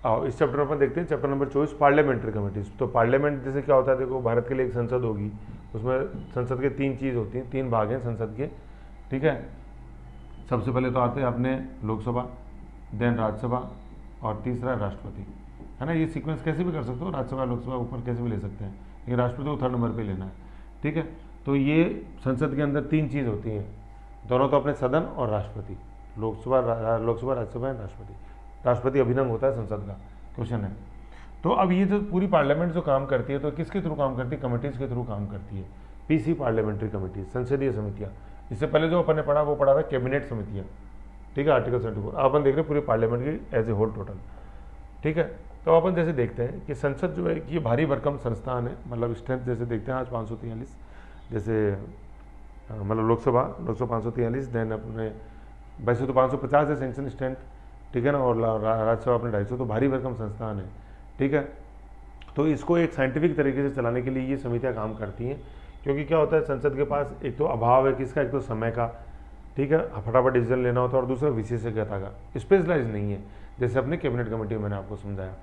आओ इस चैप्टर में अपन देखते हैं चैप्टर नंबर 24 पार्लियामेंट्री कमेटीज। तो पार्लियामेंट जैसे क्या होता है, देखो भारत के लिए एक संसद होगी, उसमें संसद के 3 चीज़ होती हैं, 3 भाग हैं संसद के, ठीक है। सबसे पहले तो आते हैं अपने लोकसभा, देन राज्यसभा और तीसरा राष्ट्रपति, है ना। ये सीक्वेंस कैसे भी कर सकते हो, राज्यसभा लोकसभा ऊपर कैसे भी ले सकते हैं, लेकिन राष्ट्रपति को 3rd नंबर पे लेना है, ठीक है। तो ये संसद के अंदर 3 चीज़ होती हैं, दोनों तो अपने सदन और राष्ट्रपति, लोकसभा राज्यसभा एंड राष्ट्रपति। राष्ट्रपति अभिनंग होता है संसद का, क्वेश्चन है। तो अब ये जो पूरी पार्लियामेंट जो काम करती है, तो किसके थ्रू काम करती है, कमिटीज़ के थ्रू काम करती है, पीसी पार्लियामेंट्री कमिटीज, संसदीय समितियाँ। इससे पहले जो अपन ने पढ़ा वो पढ़ा था कैबिनेट समितियाँ, ठीक है, आर्टिकल 74। अपन देख रहे हैं पूरी पार्लियामेंट की एज ए होल टोटल, ठीक है। तो अपन जैसे देखते हैं कि संसद जो है ये भारी भरकम संस्थान है, मतलब स्ट्रेंथ जैसे देखते हैं आज 543, जैसे मतलब लोकसभा 543, देन अपने वैसे तो 550 है सेंक्शन स्ट्रेंथ, ठीक है ना, और राज्यसभा अपने 250, तो भारी भरकम संस्थान है, ठीक है। तो इसको एक साइंटिफिक तरीके से चलाने के लिए ये समितियाँ काम करती हैं, क्योंकि क्या होता है संसद के पास एक तो अभाव है किसका, एक तो समय का, ठीक है, फटाफट डिसीजन लेना होता है, और दूसरा विशेषज्ञता का, स्पेशलाइज नहीं है जैसे अपने कैबिनेट कमेटी में मैंने आपको समझाया,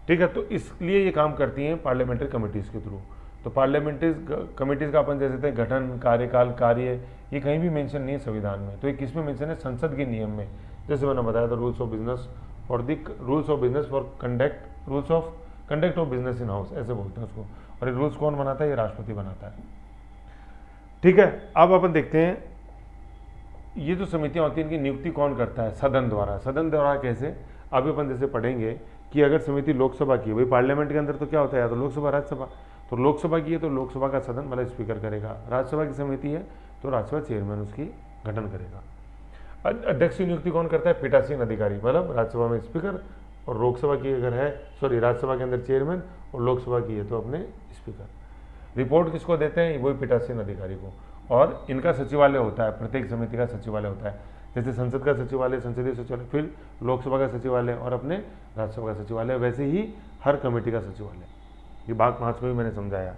ठीक है। तो इसलिए ये काम करती हैं पार्लियामेंट्री कमेटीज़ के थ्रू। तो पार्लियामेंट्री कमेटीज़ का अपन जैसे गठन, कार्यकाल, कार्य, ये कहीं भी मेंशन नहीं है संविधान में, तो ये किस में मेंशन है, संसद के नियम में। जैसे मैंने बताया था rules of business for rules of conduct of business in house, ऐसे बोलते हैं उसको, और ये रूल्स कौन बनाता है, ये राष्ट्रपति बनाता है, ठीक है। अब अपन देखते हैं ये जो समितियां होती हैं इनकी नियुक्ति कौन करता है, सदन द्वारा। सदन द्वारा कैसे, अभी अपन जैसे पढ़ेंगे कि अगर समिति लोकसभा की है, भाई पार्लियामेंट के अंदर तो क्या होता है, या तो लोकसभा राज्यसभा, तो लोकसभा की है तो लोकसभा का सदन मतलब स्पीकर करेगा, राज्यसभा की समिति है तो राज्यसभा चेयरमैन उसकी गठन करेगा। अध्यक्ष की नियुक्ति कौन करता है, पीठासीन अधिकारी, मतलब राज्यसभा में स्पीकर, और लोकसभा की अगर है राज्यसभा के अंदर चेयरमैन, और लोकसभा की है तो अपने स्पीकर। रिपोर्ट किसको देते हैं, वही पीठासीन अधिकारी को, और इनका सचिवालय होता है, प्रत्येक समिति का सचिवालय होता है, जैसे संसद का सचिवालय, संसदीय सचिवालय, फिर लोकसभा का सचिवालय और अपने राज्यसभा का सचिवालय, वैसे ही हर कमेटी का सचिवालय। ये भाग 5 में भी मैंने समझाया।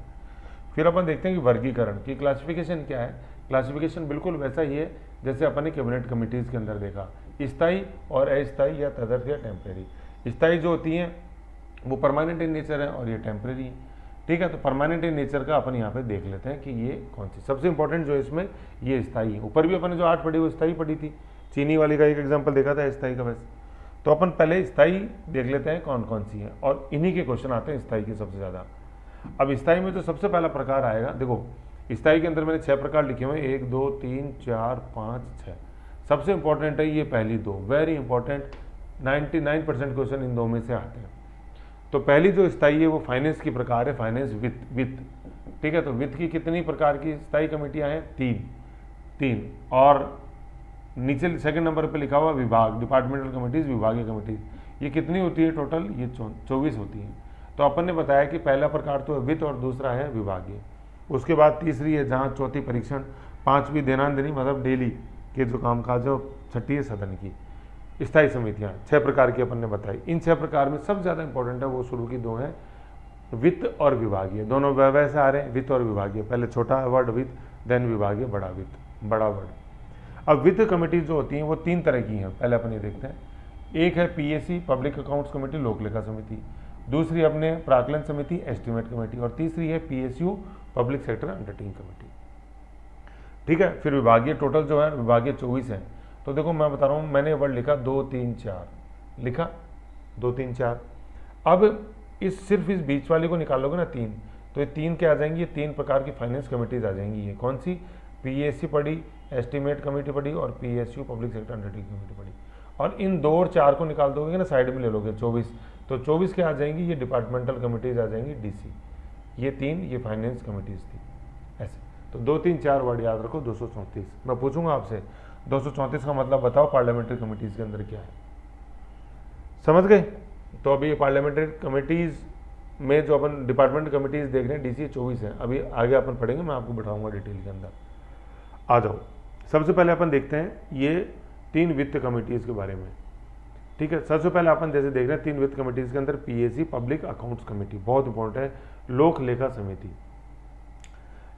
फिर अपन देखते हैं कि वर्गीकरण की क्लासिफिकेशन क्या है। क्लासिफिकेशन बिल्कुल वैसा ही है जैसे अपन ने कैबिनेट कमेटीज़ के अंदर देखा, स्थायी और अस्थायी या तदर्थ या टेम्परेरी। स्थायी जो होती हैं वो परमानेंट इन नेचर है और ये टेम्परेरी है, ठीक है। तो परमानेंट इन नेचर का अपन यहाँ पे देख लेते हैं कि ये कौन सी सबसे इंपॉर्टेंट जो है इसमें, ये स्थायी है। ऊपर भी अपन ने जो 8 पढ़ी वो स्थायी पढ़ी थी, चीनी वाली का एक एग्जाम्पल देखा था स्थायी का। वैसे तो अपन पहले स्थायी देख लेते हैं कौन कौन सी है, और इन्हीं के क्वेश्चन आते हैं स्थायी के सबसे ज़्यादा। अब स्थायी में जो सबसे पहला प्रकार आएगा, देखो स्थायी के अंदर मैंने 6 प्रकार लिखे हुए हैं, 1 2 3 4 5 6। सबसे इंपॉर्टेंट है ये पहली 2, वेरी इंपॉर्टेंट, 99% क्वेश्चन इन 2 में से आते हैं। तो पहली जो स्थायी है वो फाइनेंस की प्रकार है, फाइनेंस वित्त, ठीक है। तो वित्त की कितनी प्रकार की स्थायी कमेटियां हैं, 3। और नीचे सेकंड नंबर पे लिखा हुआ विभाग, डिपार्टमेंटल कमेटीज, विभागीय कमेटीज, ये कितनी होती है टोटल, ये 24 होती है। तो अपन ने बताया कि पहला प्रकार तो है वित्त और दूसरा है विभागीय। उसके बाद तीसरी है जहाँ चौथी परीक्षण, 5वीं देना देनी मतलब डेली के जो कामकाज है, 6ठी है सदन की। स्थायी समितियाँ 6 प्रकार की अपन ने बताई। इन 6 प्रकार में सबसे ज़्यादा इंपॉर्टेंट है वो शुरू की 2 हैं, वित्त और विभागीय, दोनों वैसे आ रहे हैं, वित्त और विभागीय। पहले छोटा वर्ड वित्त, देन विभागीय बड़ा वित्त, बड़ा वर्ड। अब वित्त कमेटी जो होती हैं वो 3 तरह की हैं, पहले अपन ये देखते हैं। एक है पीएसी, पब्लिक अकाउंट्स कमेटी, लोक लेखा समिति। दूसरी अपने प्राकलन समिति, एस्टिमेट कमेटी। और तीसरी है PSU, public sector undertaking committee, ठीक है। फिर विभागीय टोटल जो है विभागीय 24 है। तो देखो मैं बता रहा हूँ, मैंने वर्ड लिखा 2 3 4, लिखा 2 3 4। अब सिर्फ इस बीच वाले को निकालोगे ना 3, तो ये 3 क्या आ जाएंगी, ये 3 प्रकार की फाइनेंस कमेटीज आ जाएंगी। ये कौन सी, पीएससी पढ़ी, एस्टिमेट कमेटी पढ़ी, और PSU public sector undertaking committee पढ़ी। और इन 2 और 4 को निकाल दोगे ना, साइड में ले लोगे 24, तो 24 क्या आ जाएंगी, ये डिपार्टमेंटल कमेटीज आ जाएंगी, डीसी। ये 3 ये फाइनेंस कमेटीज थी, ऐसे। तो 2 3 4 वर्ड याद रखो। 234 मैं पूछूंगा आपसे, 234 का मतलब बताओ पार्लियामेंट्री कमेटीज के अंदर क्या है, समझ गए। तो अभी पार्लियामेंट्री कमेटीज में जो अपन डिपार्टमेंट कमेटीज देख रहे हैं, डीसी 24 है। अभी आगे अपन पढ़ेंगे, मैं आपको बताऊंगा डिटेल के अंदर। आ जाओ, सबसे पहले अपन देखते हैं ये 3 वित्त कमेटीज के बारे में, ठीक है। सबसे पहले अपन जैसे देख रहे हैं 3 वित्त कमेटीज के अंदर पीएसी, पब्लिक अकाउंट्स कमेटी, बहुत इंपॉर्टेंट है, लोक लेखा समिति।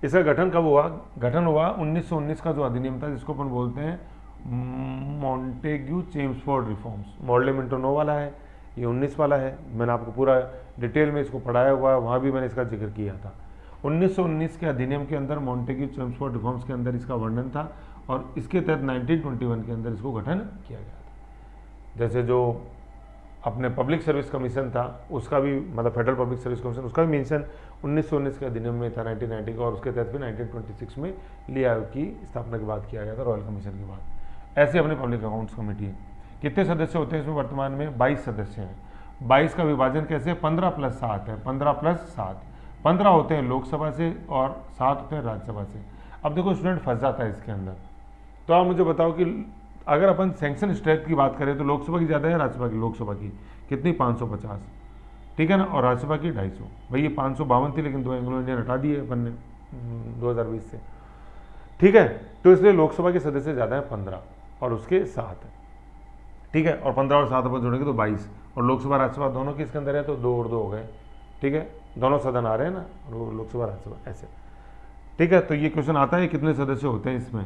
इसका गठन कब हुआ, गठन हुआ 1919 का जो अधिनियम था, जिसको अपन बोलते हैं मॉन्टेग्यू चेम्सफोर्ड रिफॉर्म्स। मॉडले मिंटोनो वाला है, ये 19 वाला है, मैंने आपको पूरा डिटेल में इसको पढ़ाया हुआ है, वहाँ भी मैंने इसका जिक्र किया था। 1919 के अधिनियम के अंदर मॉन्टेग्यू चेम्सफोर्ड रिफॉर्म्स के अंदर इसका वर्णन था और इसके तहत 1921 के अंदर इसको गठन किया गया था। जैसे जो अपने पब्लिक सर्विस कमीशन था उसका भी, मतलब फेडरल पब्लिक सर्विस कमीशन, उसका भी मेंशन 1919 के अधिनियम में था 1990 का, और उसके तहत फिर 1926 में लिया आयोग की स्थापना के बाद किया गया था, रॉयल कमीशन के बाद। ऐसे अपने पब्लिक अकाउंट्स कमेटी है। कितने सदस्य होते हैं इसमें? वर्तमान में 22 सदस्य हैं। 22 का विभाजन कैसे? 15 + 7 है, 15 + 7। 15 होते हैं लोकसभा से और 7 होते हैं राज्यसभा से। अब देखो स्टूडेंट फंस जाता है इसके अंदर, तो आप मुझे बताओ कि अगर अपन सैंक्शन स्ट्रेंथ की बात करें तो लोकसभा की ज़्यादा है राज्यसभा की? लोकसभा की कितनी? 550, ठीक है ना, और राज्यसभा की 250। भाई ये 552 थी, लेकिन 2 एंग्लो इंडियन हटा दिए अपन ने 2020 से, ठीक है। तो इसलिए लोकसभा के सदस्य ज़्यादा है 15 और उसके 7 है, ठीक है, और 15 और 7 अपन जोड़ेंगे तो 22, और लोकसभा राज्यसभा दोनों के इसके अंदर है तो 2 और 2 हो गए, ठीक है, दोनों सदन आ रहे हैं ना, लोकसभा राज्यसभा ऐसे, ठीक है। तो ये क्वेश्चन आता है कितने सदस्य होते हैं इसमें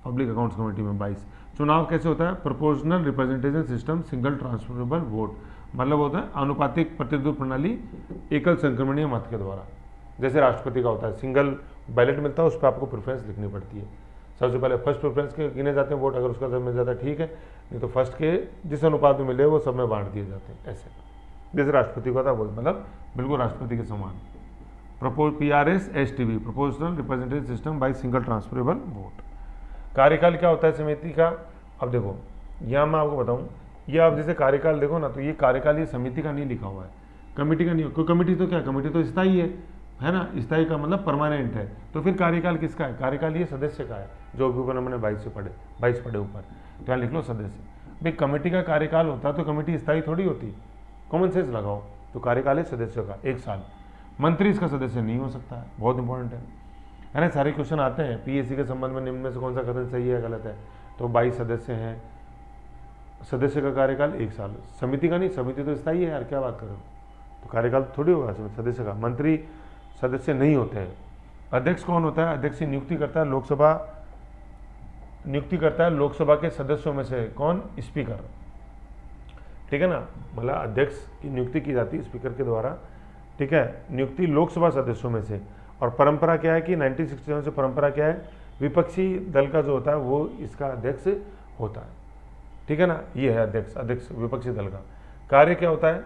पब्लिक अकाउंट्स कमेटी में? 22। चुनाव कैसे होता है? Proportional representation system, single transferable vote, मतलब होता है अनुपातिक प्रतिनिधित्व प्रणाली एकल संक्रमणीय मत के द्वारा। जैसे राष्ट्रपति का होता है, सिंगल बैलेट मिलता है, उस पर आपको प्रेफरेंस लिखनी पड़ती है। सबसे पहले फर्स्ट प्रेफरेंस के गिने जाते हैं वोट, अगर उसका सब मिल जाता है ठीक है, नहीं तो फर्स्ट के जिस अनुपात में मिले वो सब में बांट दिए जाते हैं ऐसे। जैसे राष्ट्रपति का था वो, मतलब बिल्कुल राष्ट्रपति के समान। PRS STV, proportional representative system by single transferable vote. कार्यकाल क्या होता है समिति का? अब देखो यहाँ मैं आपको बताऊँ, ये आप जैसे कार्यकाल देखो ना, तो ये कार्यकाल ये समिति का नहीं लिखा हुआ है, कमेटी का नहीं, क्योंकि कमेटी तो क्या, कमेटी तो स्थायी है ना, स्थायी का मतलब परमानेंट है। तो फिर कार्यकाल किसका है? कार्यकाल ये सदस्य का है, जो भी ऊपर हमने 22 पढ़े ऊपर, तो यहाँ लिख लो सदस्य। भाई कमेटी का कार्यकाल होता तो कमेटी स्थायी थोड़ी होती, कॉमन सेंस लगाओ। तो कार्यकाल है सदस्यों का 1 साल। मंत्री इसका सदस्य नहीं हो सकता है, बहुत इंपॉर्टेंट है ना। सारे क्वेश्चन आते हैं PSC के संबंध में, निम्न में से कौन सा कथन सही है गलत है? तो 22 सदस्य हैं, सदस्य का कार्यकाल 1 साल। समिति का नहीं, समिति तो स्थायी है यार, क्या बात कर रहे हो, तो कार्यकाल थोड़ी होगा सदस्य का। मंत्री सदस्य नहीं होते हैं। अध्यक्ष कौन होता है? अध्यक्ष की नियुक्ति करता है लोकसभा, नियुक्ति करता है लोकसभा के सदस्यों में से कौन? स्पीकर, ठीक है ना, मतलब अध्यक्ष की नियुक्ति की जाती है स्पीकर के द्वारा, ठीक है, नियुक्ति लोकसभा सदस्यों में से। और परंपरा क्या है कि 1967 से परंपरा क्या है, विपक्षी दल का जो होता है वो इसका अध्यक्ष होता है, ठीक है ना, ये है अध्यक्ष विपक्षी दल का। कार्य क्या होता है?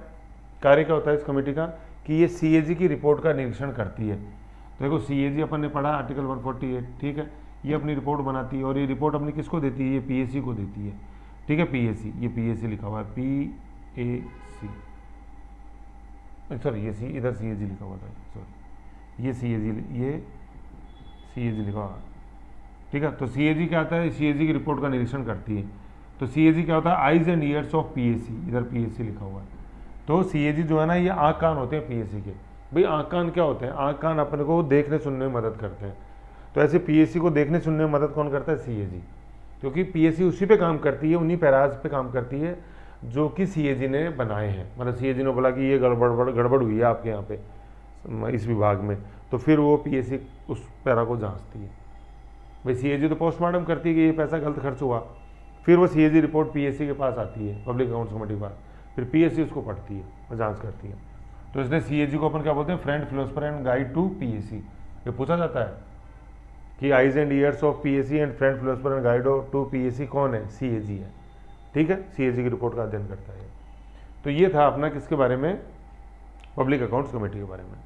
कार्य क्या होता है इस कमेटी का कि ये CAG की रिपोर्ट का निरीक्षण करती है। तो देखो CAG अपन ने पढ़ा आर्टिकल 148, ठीक है, ये अपनी रिपोर्ट बनाती है और ये रिपोर्ट अपनी किसको देती है? ये PSC को देती है, ठीक है, PSC, ये PSC लिखा हुआ है, PAC, सॉरी ये इधर CAG लिखा हुआ था, सॉरी ये CAG लिखा हुआ, ठीक है। तो CAG क्या आता है? CAG की रिपोर्ट का निरीक्षण करती है। तो CAG क्या होता है? Eyes and ears of PSC, इधर PSC लिखा हुआ है। तो CAG जो है ना, ये आँख कान होते हैं PSC के। भाई आँख कान क्या होते हैं? आँख कान अपने को देखने सुनने में मदद करते हैं। तो ऐसे PSC को देखने सुनने में मदद कौन करता है? CAG, क्योंकि PSC उसी पे काम करती है, उन्हीं पैराज पे काम करती है जो कि CAG ने बनाए हैं। मतलब CAG ने बोला कि ये गड़बड़ हुई है आपके यहाँ पे इस विभाग में, तो फिर वो PSC उस पैरा को जांचती है। भाई CAG तो पोस्टमार्टम करती है कि ये पैसा गलत खर्च हुआ, फिर वो CAG रिपोर्ट PSC के पास आती है, पब्लिक अकाउंट्स कमेटी के पास, फिर PSC उसको पढ़ती है और जांच करती है। तो इसलिए CAG को अपन क्या बोलते हैं? Friend, philosopher and guide to PSC। ये पूछा जाता है कि eyes and ears of PSC and friend, philosopher and guide to PSC कौन है? CAG है, ठीक है, CAG की रिपोर्ट का अध्ययन करता है। तो ये था अपना किसके बारे में? पब्लिक अकाउंट्स कमेटी के बारे में,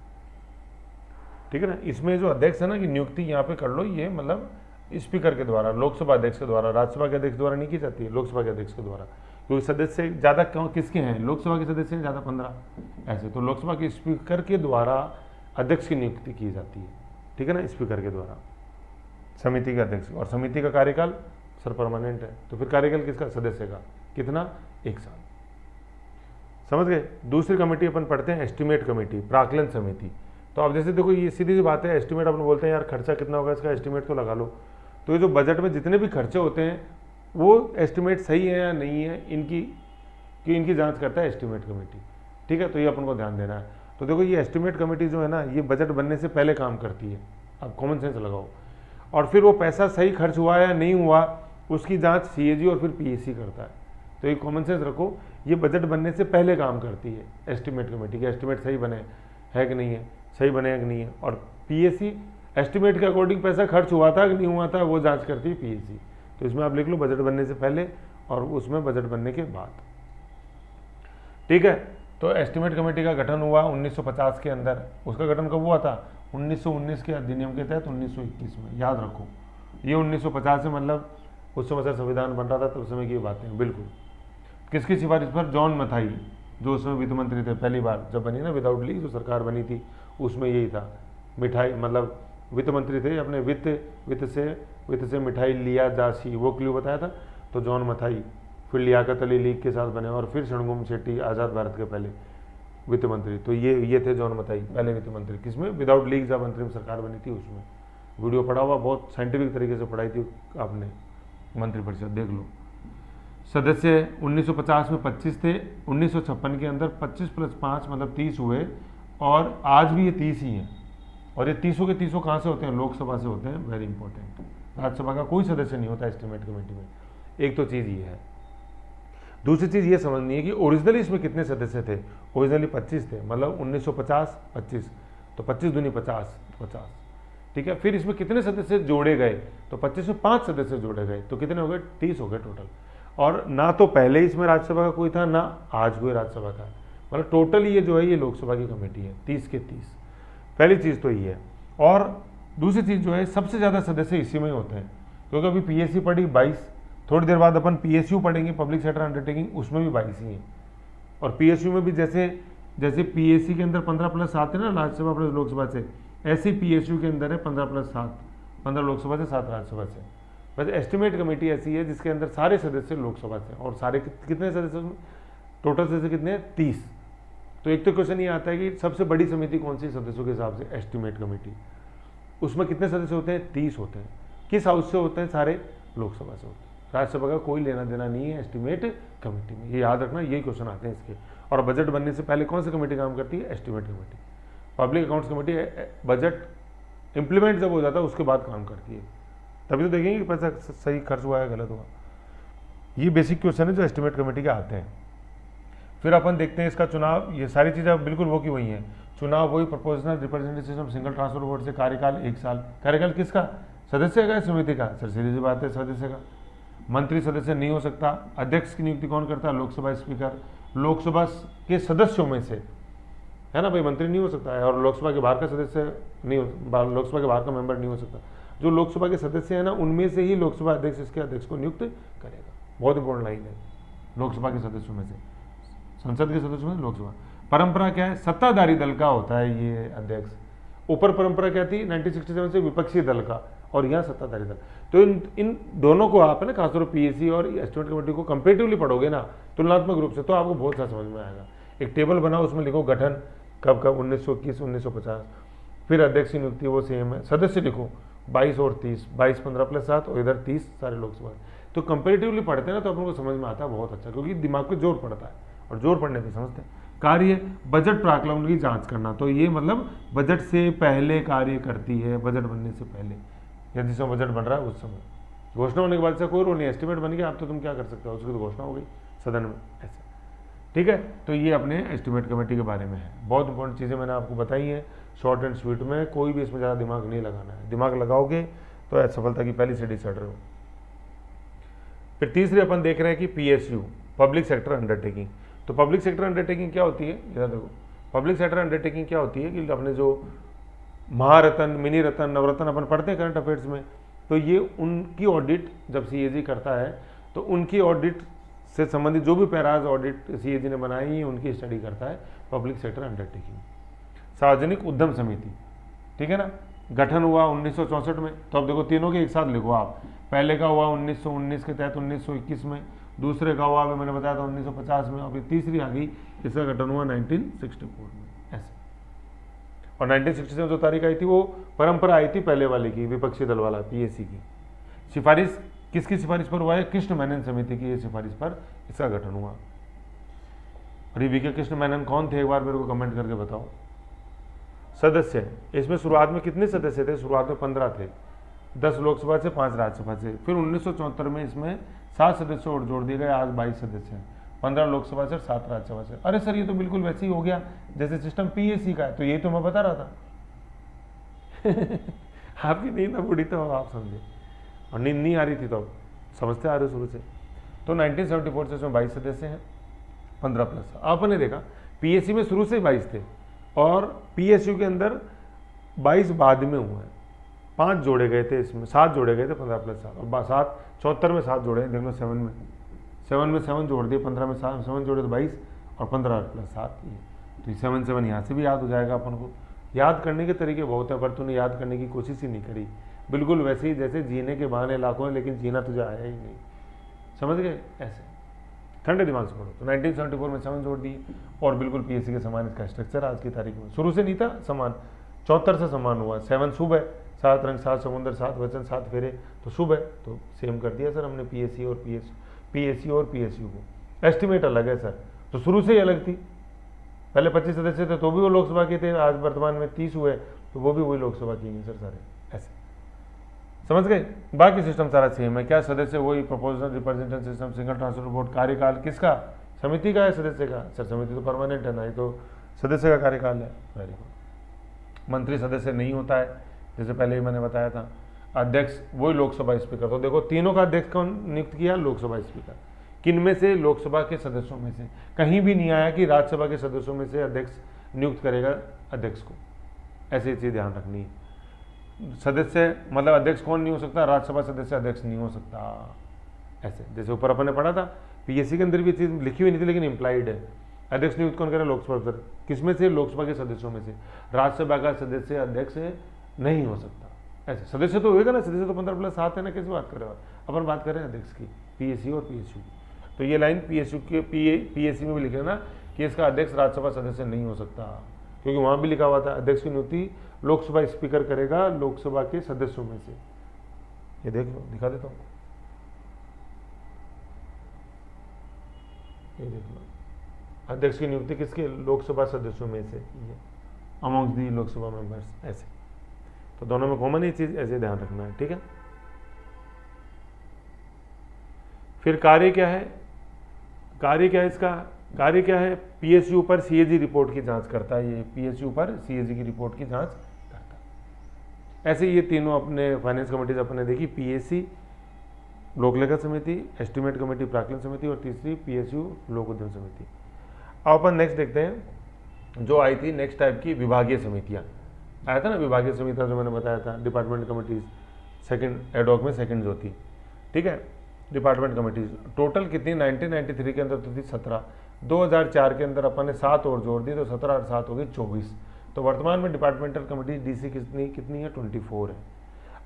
ठीक है ना। इसमें जो अध्यक्ष है ना की नियुक्ति यहाँ पे कर लो, ये मतलब स्पीकर के द्वारा, लोकसभा अध्यक्ष के द्वारा, राज्यसभा के अध्यक्ष द्वारा नहीं की जाती है, लोकसभा के अध्यक्ष के द्वारा, क्योंकि सदस्य ज़्यादा किसके हैं? लोकसभा के सदस्य हैं ज़्यादा 15 ऐसे। तो लोकसभा के स्पीकर के द्वारा अध्यक्ष की नियुक्ति की जाती है, ठीक है ना, स्पीकर के द्वारा समिति के अध्यक्ष। और समिति का कार्यकाल सर परमानेंट है, तो फिर कार्यकाल किसका? सदस्य का। कितना? 1 साल। समझ गए। दूसरी कमेटी अपन पढ़ते हैं एस्टिमेट कमेटी, प्राकलन समिति। तो अब जैसे देखो ये सीधी सी बात है, एस्टिमेट अपन बोलते हैं यार खर्चा कितना होगा इसका, एस्टिमेट तो लगा लो। तो ये जो बजट में जितने भी खर्चे होते हैं वो एस्टिमेट सही है या नहीं है इनकी जांच करता है एस्टिमेट कमेटी, ठीक है। तो ये अपन को ध्यान देना है। तो देखो ये एस्टिमेट कमेटी जो है ना, ये बजट बनने से पहले काम करती है, अब कॉमन सेंस लगाओ। और फिर वो पैसा सही खर्च हुआ या नहीं हुआ उसकी जांच CAG और फिर PSC करता है। तो ये कॉमन सेंस रखो, ये बजट बनने से पहले काम करती है एस्टिमेट कमेटी, के एस्टिमेट सही बने है कि नहीं है, सही बने है कि नहीं है। और पीएससी एस्टिमेट के अकॉर्डिंग पैसा खर्च हुआ था कि नहीं हुआ था वो जांच करती है पीएससी। तो इसमें आप लिख लो बजट बनने से पहले और उसमें बजट बनने के बाद। ठीक है, तो एस्टिमेट कमेटी का गठन हुआ 1950 के अंदर। उसका गठन कब हुआ था? 1919 के अधिनियम के तहत 1921 में। याद रखो ये 1950 से मतलब उस समय संविधान बन रहा था, तो उस समय की बातें। बिल्कुल किसकी सिफारिश पर? जॉन मथाई, जो उसमें वित्त मंत्री थे पहली बार जब बनी ना विदाउट लीग जो सरकार बनी थी, उसमें यही था। मिठाई मतलब वित्त मंत्री थे, अपने वित्त से मिठाई लिया जासी, वो क्ल्यू बताया था। तो जॉन मथाई, फिर लियाकत अली लीग के साथ बने, और फिर षणमुगम शेट्टी आज़ाद भारत के पहले वित्त मंत्री। तो ये थे जॉन मथाई पहले वित्त मंत्री, किसमें? विदाउट लीग जब अंतरिम सरकार बनी थी उसमें। वीडियो पढ़ा हुआ, बहुत साइंटिफिक तरीके से पढ़ाई थी आपने मंत्रिपरिषद, देख लो। सदस्य 1950 में 25 थे, 1956 के अंदर 25 + 5 मतलब 30 हुए, और आज भी ये 30 ही हैं। और ये 30 के 30 कहाँ से होते हैं? लोकसभा से होते हैं। वेरी इंपॉर्टेंट, राज्यसभा का कोई सदस्य नहीं होता एस्टिमेट कमेटी में। एक तो चीज़ ये है। दूसरी चीज़ ये समझनी है कि ओरिजिनली इसमें कितने सदस्य थे? ओरिजिनली 25 थे, मतलब 1950 25, तो 25 दूनी 50 50। ठीक है, फिर इसमें कितने सदस्य जोड़े गए? तो 25 में 5 सदस्य जोड़े गए, तो कितने हो गए? 30 हो गए टोटल। और ना तो पहले इसमें राज्यसभा का कोई था, ना आज कोई राज्यसभा का, मतलब टोटल ये जो है ये लोकसभा की कमेटी है, 30 के 30। पहली चीज़ तो ये है। और दूसरी चीज़ जो है, सबसे ज़्यादा सदस्य इसी में होते हैं, क्योंकि अभी पीएससी पढ़ी 22, थोड़ी देर बाद अपन पीएसयू पढ़ेंगे, पब्लिक सेक्टर अंडरटेकिंग, उसमें भी 22 ही हैं। और पीएसयू में भी जैसे पीएससी के अंदर 15 + 7 है ना राज्यसभा प्लस लोकसभा से, ऐसे पीएसयू के अंदर है 15 + 7, 15 लोकसभा से 7 राज्यसभा से। बस एस्टिमेट कमेटी ऐसी है जिसके अंदर सारे सदस्य लोकसभा से, और सारे कितने सदस्य उसमें? टोटल सदस्य कितने हैं? 30। तो एक तो क्वेश्चन ये आता है कि सबसे बड़ी समिति कौन सी सदस्यों के हिसाब से? Estimate committee. उसमें कितने सदस्य होते हैं? 30 होते हैं। किस हाउस से होते हैं? सारे लोकसभा से होते हैं। राज्यसभा का कोई लेना देना नहीं है एस्टिमेट कमेटी में, ये याद रखना, यही क्वेश्चन आते हैं इसके। और बजट बनने से पहले कौन सी कमेटी काम करती है? Estimate committee. Public accounts committee budget implement जब हो जाता है उसके बाद काम करती है, तभी तो देखेंगे कि पैसा सही खर्च हुआ है गलत हुआ। ये बेसिक क्वेश्चन है जो एस्टिमेट कमेटी के आते हैं। फिर अपन देखते हैं इसका चुनाव, ये सारी चीज़ें बिल्कुल वो की वही हैं। चुनाव वही, proportional representation, single transfer vote से, कार्यकाल 1 साल। कार्यकाल किसका? सदस्य का, समिति का? सर सीधी सी बात है, सदस्य का। मंत्री सदस्य नहीं हो सकता। अध्यक्ष की नियुक्ति कौन करता है? लोकसभा स्पीकर। लोकसभा के सदस्यों में से, है ना भाई, मंत्री नहीं हो सकता है, और लोकसभा के बाहर का सदस्य नहीं हो, लोकसभा के बाहर का मेंबर नहीं हो सकता। जो लोकसभा के सदस्य हैं ना, उनमें से ही लोकसभा अध्यक्ष इसके अध्यक्ष को नियुक्त करेगा। बहुत इंपॉर्टेंट लाइन है, लोकसभा के सदस्यों में से, संसद के सदस्यों में लोकसभा। परंपरा क्या है? सत्ताधारी दल का होता है ये अध्यक्ष। ऊपर परंपरा क्या थी 1967 से? विपक्षी दल का, और यहाँ सत्ताधारी दल। तो इन दोनों को आप है ना, खासतौर पर पीएससी और एस्टिमेट कमेटी को कंपेरेटिवली पढ़ोगे ना तुलनात्मक रूप से, तो आपको बहुत सारा समझ में आएगा। एक टेबल बनाओ, उसमें लिखो गठन कब कब, 1921 1950, फिर अध्यक्ष की नियुक्ति वो सेम है, सदस्य लिखो 22 और 30, 22 15 + 7, और इधर 30 सारे लोकसभा। तो कंपेरेटिवली पढ़ते हैं ना, तो अपन को समझ में आता है बहुत अच्छा, क्योंकि दिमाग पे जोर पड़ता है, और जोर पड़ने पे समझते हैं। कार्य बजट प्राक्कलन की जांच करना, तो ये मतलब बजट से पहले कार्य करती है, बजट बनने से पहले, या जिस समय बजट बन रहा है उस समय। घोषणा होने के बाद से कोई रोल नहीं, एस्टिमेट बन गया, अब तो तुम क्या कर सकते हो, उसकी तो घोषणा हो गई सदन में, ऐसे। ठीक है, तो ये अपने एस्टिमेट कमेटी के बारे में है। बहुत इंपॉर्टेंट चीज़ें मैंने आपको बताई हैं, शॉर्ट एंड स्वीट में, कोई भी इसमें ज़्यादा दिमाग नहीं लगाना है। दिमाग लगाओगे तो असफलता की पहली सीढ़ी चढ़ रहे हो। फिर तीसरे अपन देख रहे हैं कि पीएसयू, पब्लिक सेक्टर अंडरटेकिंग। तो पब्लिक सेक्टर अंडरटेकिंग क्या होती है? इधर देखो, पब्लिक सेक्टर अंडरटेकिंग क्या होती है कि अपने जो महारत्न, मिनी रत्न, नवरत्न अपन पढ़ते हैं करंट अफेयर्स में, तो ये उनकी ऑडिट जब सीएजी करता है, तो उनकी ऑडिट से संबंधित जो भी पैराज ऑडिट सीएजी ने बनाई है उनकी स्टडी करता है पब्लिक सेक्टर अंडरटेकिंग। सार्वजनिक उद्यम समिति, ठीक है ना, गठन हुआ 1964 में। तो अब देखो तीनों के एक साथ लिखो आप, पहले का हुआ 1919 के तहत 1921 में, दूसरे का हुआ अभी मैंने बताया था 1950 में, अभी तीसरी आ गई, इसका गठन हुआ 1964 में, ऐसे। और 1967 में जो तारीख आई थी वो परंपरा आई थी पहले वाले की, विपक्षी दल वाला पीएससी की। सिफारिश किसकी सिफारिश पर हुआ है? कृष्ण मेनन समिति की सिफारिश पर इसका गठन हुआ। और ये वीके कृष्ण मेनन कौन थे, एक बार मेरे को कमेंट करके बताओ। सदस्य, इसमें शुरुआत में कितने सदस्य थे? शुरुआत में 15 थे, 10 लोकसभा से, 5 राज्यसभा से। फिर 1974 में इसमें 7 सदस्य और जोड़ दिए गए, आज 22 सदस्य हैं, 15 लोकसभा से, 7 राज्यसभा से। अरे सर ये तो बिल्कुल वैसे ही हो गया जैसे सिस्टम पीएससी का है, तो यही तो मैं बता रहा था। आपकी नींद अब उड़ी तो आप समझे, और नींद नहीं आ रही थी तो अब समझते आ रहे हो शुरू से। तो 1974 से इसमें 22 सदस्य हैं, 15 प्लस। आपने देखा पीएससी में शुरू से 22 थे और पीएसयू के अंदर 22 बाद में हुए हैं, 5 जोड़े गए थे, इसमें 7 जोड़े गए थे 15 प्लस 7, और 7 74 में 7 जोड़े, देख लो 7 में 7 जोड़ दिए, 15 में 7 जोड़े तो 22 और 15 प्लस 7 ये, तो 7 यहाँ से भी याद हो जाएगा अपन को। याद करने के तरीके बहुत हैं, पर तूने याद करने की कोशिश ही नहीं करी, बिल्कुल वैसे ही जैसे जीने के बहाने लाखों हैं लेकिन जीना तुझे आया ही नहीं, समझ गए? ऐसे ठंडे दिमाग से पढ़ो। तो 1974 में 7 जोड़ दिए और बिल्कुल पीएससी के समान इसका स्ट्रक्चर आज की तारीख में, शुरू से नहीं था समान, 74 से समान हुआ। 7 शुभ है, 7 रंग, 7 समुंदर, 7 वचन, 7 फेरे, तो शुभ है, तो सेम कर दिया सर हमने पीएससी और पीएसयू को। एस्टिमेट अलग है सर, तो शुरू से ही अलग थी, पहले 25 सदस्य थे तो भी वो लोकसभा के थे, आज वर्तमान में 30 हुए तो वो भी वही लोकसभा की हैं सर सारे, ऐसे समझ गए? बाकी सिस्टम सारा सेम है। क्या सदस्य वही, proportional representation system, single transfer vote, कार्यकाल किसका? समिति का है, सदस्य का? सर समिति तो परमानेंट है ना, ये तो सदस्य का कार्यकाल है। Very good. मंत्री सदस्य नहीं होता है, जैसे पहले ही मैंने बताया था। अध्यक्ष वही लोकसभा स्पीकर, तो देखो तीनों का अध्यक्ष कौन नियुक्त किया? लोकसभा स्पीकर। किन में से? लोकसभा के सदस्यों में से। कहीं भी नहीं आया कि राज्यसभा के सदस्यों में से अध्यक्ष नियुक्त करेगा अध्यक्ष को, ऐसी चीज ध्यान रखनी है। सदस्य मतलब अध्यक्ष कौन नहीं हो सकता? राज्यसभा सदस्य अध्यक्ष नहीं हो सकता, ऐसे जैसे ऊपर अपन ने पढ़ा था। पीएससी के अंदर भी चीज लिखी हुई नहीं थी लेकिन इंप्लाइड है। अध्यक्ष नियुक्त कौन करे? लोकसभा सर। किसमें से? लोकसभा के सदस्यों में से। राज्यसभा का सदस्य अध्यक्ष नहीं हो सकता, ऐसे। सदस्य तो होएगा ना, सदस्य तो 15 प्लस 7 है ना, कैसे बात कर रहे हो? अपन बात करें अध्यक्ष की, पीएससी और पीएसयू की। तो ये लाइन पीएसयू के पीएससी में भी लिख लेना कि इसका अध्यक्ष राज्यसभा सदस्य नहीं हो सकता, क्योंकि वहां भी लिखा हुआ था अध्यक्ष की नियुक्ति लोकसभा स्पीकर करेगा लोकसभा के सदस्यों में से। ये देख लो, दिखा देता हूं, ये देख लो, अध्यक्ष की नियुक्ति किसके? लोकसभा सदस्यों में से, ये अमॉन्ग्स दी लोकसभा मेंबर्स, ऐसे। तो दोनों में कॉमन ही चीज, ऐसे ध्यान रखना है, ठीक है। फिर कार्य क्या है? कार्य क्या है इसका? कार्य क्या है? पीएसयू पर सीएजी रिपोर्ट की जांच करता है, ये पीएसयू पर सीएजी की रिपोर्ट की जांच करता है। ऐसे ये तीनों अपने फाइनेंस कमेटीज अपने देखी, पीएससी लोक लेखा समिति, एस्टिमेट कमेटी प्राक्कलन समिति, और तीसरी पीएसयू लोक उद्यम समिति। अब अपन नेक्स्ट देखते हैं जो आई थी नेक्स्ट टाइप की विभागीय समितियां। आया था ना विभागीय समितियां, जो मैंने बताया था डिपार्टमेंट कमिटीज, सेकंड एडॉक में सेकंड जो थी, ठीक है। डिपार्टमेंट कमिटीज टोटल कितनी? 1993 के अंदर तो थी 17, 2004 के अंदर अपन ने 7 और जोड़ दी तो 17 और 7 हो गई 24। तो वर्तमान में डिपार्टमेंटल कमिटी डीसी कितनी है? 24 है।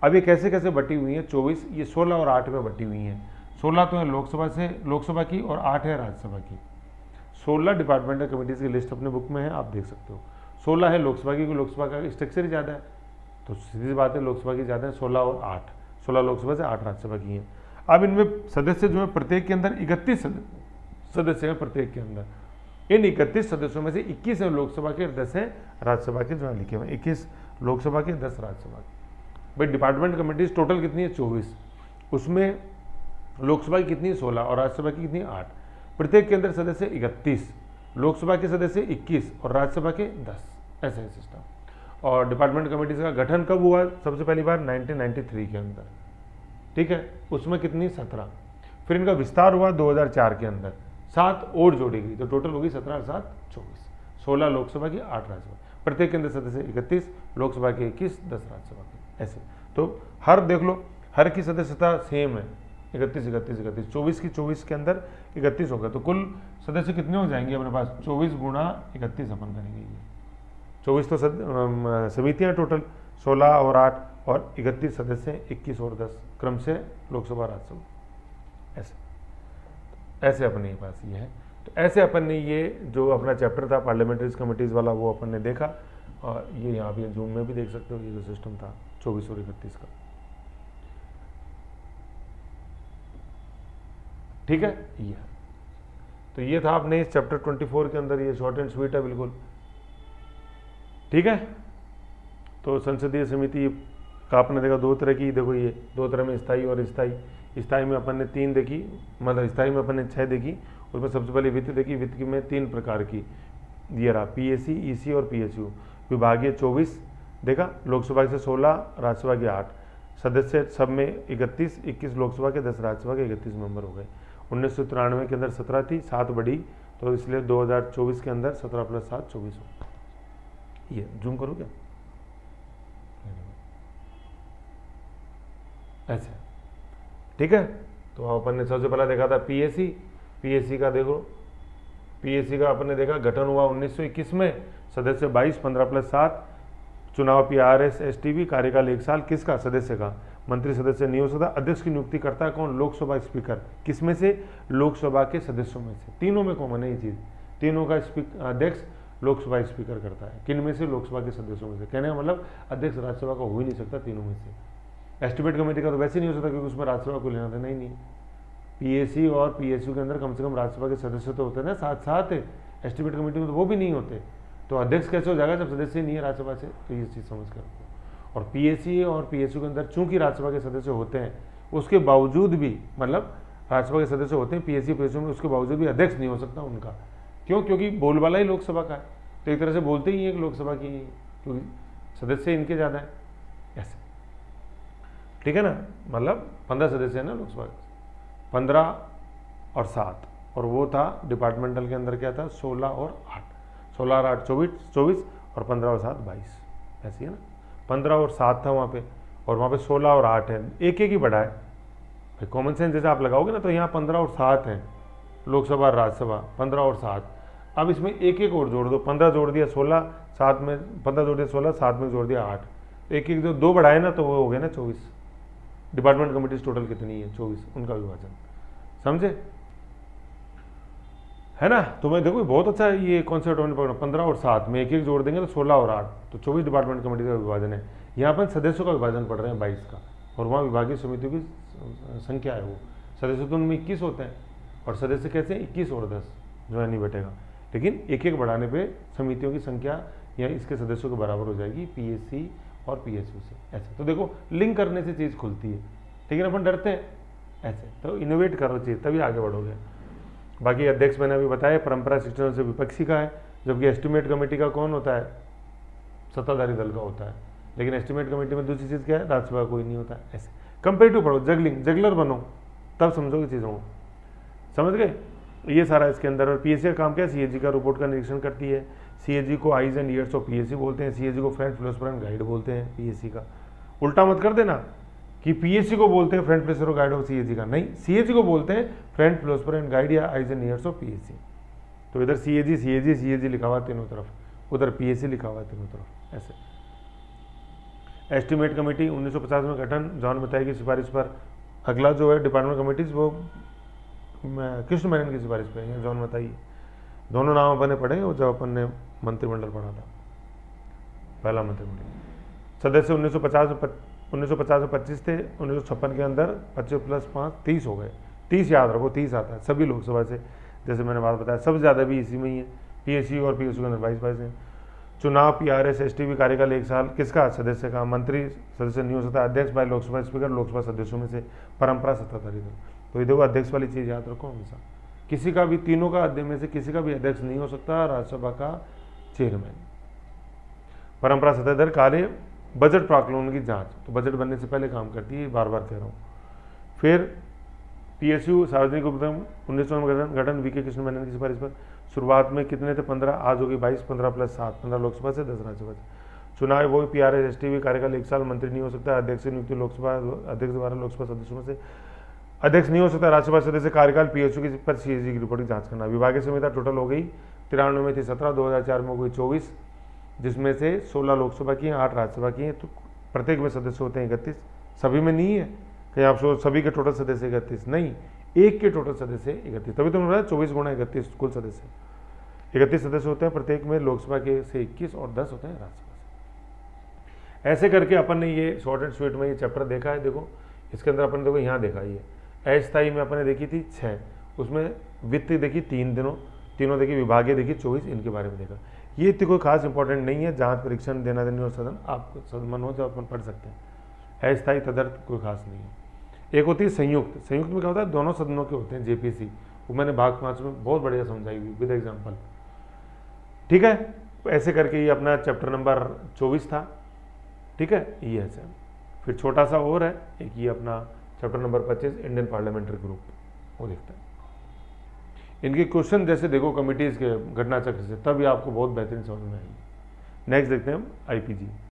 अब ये कैसे कैसे बटी हुई है? 24 ये 16 और 8 में बटी हुई है। 16 तो है लोकसभा की और 8 है राज्यसभा की। 16 डिपार्टमेंटल कमिटीज की लिस्ट अपने बुक में है, आप देख सकते हो। 16 है लोकसभा की, लोकसभा का स्ट्रक्चर ही ज़्यादा है, तो सीधी बात है लोकसभा की ज़्यादा है, 16 और 8, 16 लोकसभा से 8 राज्यसभा की हैं। अब इनमें सदस्य जो है प्रत्येक के अंदर 31 सदस्य हैं प्रत्येक के अंदर। इन 31 सदस्यों में से 21 है लोकसभा के, 10 है राज्यसभा के, जो है लिखे हुए 21 लोकसभा के, 10 राज्यसभा के। भाई डिपार्टमेंट कमिटीज टोटल कितनी है? 24। उसमें लोकसभा की कितनी? 16 और राज्यसभा की कितनी? 8। प्रत्येक के अंदर सदस्य 31, लोकसभा के सदस्य 21 और राज्यसभा के 10, ऐसा है सिस्टम। और डिपार्टमेंट कमिटीज का गठन कब हुआ? सबसे पहली बार 1993 के अंदर, ठीक है। उसमें कितनी? 17। फिर इनका विस्तार हुआ 2004 के अंदर, 7 और जोड़ी गई, तो टोटल होगी 17 और 7 24, 16 लोकसभा की, 8 राज्यसभा। प्रत्येक के अंदर सदस्य 31, लोकसभा के 21, 10 राज्यसभा के, ऐसे। तो हर देख लो, हर की सदस्यता सेम है, 31 31 31, 24 की 24 के अंदर 31 होगा, तो कुल सदस्य कितने हो जाएंगे अपने पास? 24 गुणा 31 अपन करेंगे ये। 24 तो समितियाँ टोटल 16 और 8 और 31 सदस्य 21 और 10 क्रम से लोकसभा राज्यसभा, ऐसे ऐसे अपने पास ये है। तो ऐसे अपन ने ये जो अपना चैप्टर था पार्लियामेंट्रीज कमिटीज़ वाला वो अपन ने देखा, और ये यहाँ भी जूम में भी देख सकते हो ये जो सिस्टम था 24 और 31 का, ठीक है। ये तो ये था आपने इस चैप्टर 24 के अंदर, ये शॉर्ट एंड स्वीट है बिल्कुल, ठीक है। तो संसदीय समिति का आपने देखा 2 तरह की, देखो ये 2 तरह में स्थायी और स्थायी। स्थायी में अपन ने 3 देखी, मतलब स्थायी में अपन ने 6 देखी। उसमें सबसे पहले वित्त देखी, वित्त की में 3 प्रकार की, ये रहा पीएसी, ईसी और पीएसयू। विभागीय 24 देखा, लोकसभा से 16, राज्यसभा के 8, सदस्य सब में 31, 21 लोकसभा के, 10 राज्यसभा के, 31 मेंबर हो गए। 1993 के अंदर 17 थी, 7 बढ़ी, तो इसलिए 2024 के अंदर 17 + 7 24 हो। ये जूम करो क्या, ऐसे, ठीक है। तो अपन ने सबसे पहला देखा था पीएसी, पीएसी का देखो, पीएसी का अपन ने देखा गठन हुआ 1921 में, सदस्य 22, 15 + 7, चुनाव पीआरएस एसटीवी, कार्यकाल 1 साल, किसका, सदस्य का। मंत्री सदस्य नहीं हो सकता। अध्यक्ष की नियुक्ति करता है कौन, लोकसभा स्पीकर। किसमें से, लोकसभा के सदस्यों में से। तीनों में कॉमन है ये चीज, तीनों का अध्यक्ष लोकसभा स्पीकर करता है। किन में से, लोकसभा के सदस्यों में से। कहने का मतलब अध्यक्ष राज्यसभा का हो ही नहीं सकता तीनों में से। एस्टिमेट कमेटी का तो वैसे नहीं हो सकता क्योंकि उसमें राज्यसभा को लेना देना ही नहीं। पीएसी और पीएसयू के अंदर कम से कम राज्यसभा के सदस्य तो होते हैं ना, साथ साथ एस्टिमेट कमेटी में तो वो भी नहीं होते। तो अध्यक्ष कैसे हो जाएगा जब सदस्य नहीं है राज्यसभा से, तो ये चीज़ समझ कर। और पीएसी और पीएसयू के अंदर चूंकि राज्यसभा के सदस्य होते हैं, उसके बावजूद भी, मतलब राज्यसभा के सदस्य होते हैं पीएससी पीएसयू में, उसके बावजूद भी अध्यक्ष नहीं हो सकता उनका। क्यों, क्योंकि बोलबाला ही लोकसभा का है, तो एक तरह से बोलते ही है कि लोकसभा की, क्योंकि सदस्य इनके ज़्यादा है, ऐसे, ठीक है ना। मतलब 15 सदस्य है ना लोकसभा, 15 और 7, और वो था डिपार्टमेंटल के अंदर क्या था, 16 और 8, 16 और 8 24, और 15 और 7 22, ऐसी है ना। 15 और 7 था वहाँ पे, और वहाँ पे 16 और 8 है, एक एक ही बढ़ा है भाई। कॉमन सेंस जैसे आप लगाओगे ना, तो यहाँ 15 और 7 हैं लोकसभा राज्यसभा, 15 और 7। अब इसमें एक एक और जोड़ दो, 15 जोड़ दिया 16, 7 में 15 जोड़ दिया 16, 7 में जोड़ दिया 8, एक एक जो 2 बढ़ाए ना, तो वो हो गया ना 24। डिपार्टमेंट कमिटीज टोटल कितनी है, 24, उनका विभाजन, समझे, है ना। तो मैं देखो बहुत अच्छा ये कॉन्सेप्ट हमने पकड़ा, 15 और 7 में एक एक जोड़ देंगे तो 16 और 8, तो 24 डिपार्टमेंट कमेटी का विभाजन है। यहाँ पर सदस्यों का विभाजन पढ़ रहे हैं 22 का, और वहाँ विभागीय समितियों की संख्या है, वो सदस्य तो उनमें 21 होते हैं, और सदस्य कैसे 21 और 10 जो है नहीं बैठेगा, लेकिन एक एक बढ़ाने पे समितियों की संख्या या इसके सदस्यों के बराबर हो जाएगी पीएससी और पीएसयू से, ऐसे। तो देखो लिंक करने से चीज़ खुलती है, लेकिन अपन डरते हैं ऐसे। तो इनोवेट करो चीज़, तभी आगे बढ़ोगे। बाकी अध्यक्ष मैंने अभी बताया परंपरा शिक्षण से विपक्षी का है, जबकि एस्टिमेट कमेटी का कौन होता है, सत्ताधारी दल का होता है। लेकिन एस्टिमेट कमेटी में दूसरी चीज़ क्या है, राज्यसभा कोई नहीं होता है, ऐसे। कंपेरेटिव पढ़ो, जगलर बनो, तब समझोगे चीज़ों को, समझ गए। ये सारा इसके अंदर। और पीएससी का काम क्या है, सीएजी का रिपोर्ट का निरीक्षण करती है। सीएजी को eyes and ears of PSC बोलते हैं, सीएजी को फ्रंट फिलोसफर एंड गाइड बोलते हैं पीएससी का। उल्टा मत कर देना कि पीएससी को बोलते हैं front philosopher guide of CAG का, नहीं, सीएजी को बोलते हैं फ्रंट फिलोसफर एंड गाइड या eyes and ears of PSC. तो इधर सीएजी सीएजी सीएजी लिखा हुआ है तीनों तरफ, उधर पीएससी लिखा हुआ है तीनों तरफ, ऐसे। एस्टिमेट कमेटी 1950 में गठन, जॉन मथाई की सिफारिश पर। अगला जो है डिपार्टमेंट कमेटीज, वो कृष्ण मेनन की सिफारिश पे है, जॉन मथाई। दोनों नाम अपन ने पढ़े और जब अपन ने मंत्रिमंडल पढ़ा था, पहला मंत्रिमंडल। सदस्य 1950 में 25 थे, 1956 के अंदर 25 + 5 30 हो गए। 30 याद रखो, 30 आता है सभी लोकसभा से, जैसे मैंने बात बताया। सबसे ज़्यादा भी इसी में ही है, पीएससी और पीएसयू के अंदर 22 हैं। चुनाव पीआरएस एसटीवी कार्यकाल 1 साल, किसका, सदस्य का। मंत्री सदस्य नहीं हो सकता। अध्यक्ष बाय लोकसभा स्पीकर, लोकसभा सदस्यों में से। परंपरा सत्ताधारी दल। तो ये देखो अध्यक्ष वाली चीज़ याद रखो हमेशा, किसी का भी, तीनों का अध्यक्ष में से किसी का भी अध्यक्ष नहीं हो सकता, राज्यसभा का चेयरमैन। परंपरा सत्ताधारी कार्य, बजट प्राक्कलन की जांच, तो बजट बनने से पहले काम करती है, बार बार कह रहा हूँ। फिर पीएसयू सार्वजनिक उपक्रम 1900 में गठन, वीके कृष्ण मेनन की सिफारिश पर। शुरुआत में कितने थे, 15, आज होगी 22, 15 + 7, 15 लोकसभा से, 10 राज्यसभा से। चुनाव वो पीआरएस एसटीवी कार्यकाल 1 साल, मंत्री नहीं हो सकता। अध्यक्ष की नियुक्ति लोकसभा अध्यक्ष द्वारा लोकसभा सदस्यों में से। अध्यक्ष नहीं हो सकता, राज्यसभा सदस्य कार्यकाल पीएसयू की पर सीएजी की रिपोर्ट की जांच करना। विभागीय संविधा टोटल हो गई 93 में थी 17, 2004 में हो गई 24, जिसमें से 16 लोकसभा की हैं, 8 राज्यसभा की हैं। तो प्रत्येक में सदस्य होते हैं 31, सभी में नहीं है कहीं आप सभी के टोटल सदस्य 31 नहीं, एक के टोटल सदस्य 31, तभी तो मैंने बताया 24 × 31 कुल सदस्य 31 सदस्य होते हैं। प्रत्येक में लोकसभा के से 21 और 10 होते हैं राज्यसभा से। ऐसे करके अपन ने ये शॉर्ट एंड स्वीट में ये चैप्टर देखा है। देखो इसके अंदर अपन देखो यहाँ देखा, ये अस्थायी में अपन ने देखी थी 6, उसमें वित्त देखी 3 तीनों देखी, विभागीय देखी 24, इनके बारे में देखा। ये इतनी कोई खास इंपॉर्टेंट नहीं है, जांच परीक्षण देना देनी और सदन आपको मन हो तो अपन पढ़ सकते हैं। अस्थायी तदर्थ कोई खास नहीं है। एक होती है संयुक्त। संयुक्त में क्या होता है, दोनों सदनों के होते हैं जेपीसी, वो मैंने भाग 5 में बहुत बढ़िया समझाई हुई विद एग्जाम्पल। ठीक है, ऐसे करके ये अपना चैप्टर नंबर 24 था। ठीक है, ये ऐसे फिर छोटा सा और है एक, ये अपना chapter number 25 Indian parliamentary group, वो देखते हैं। इनके क्वेश्चन जैसे देखो कमिटीज़ के घटना चक्र से, तब ये आपको बहुत बेहतरीन समझ में आएंगे। नेक्स्ट देखते हैं हम आईपीजी।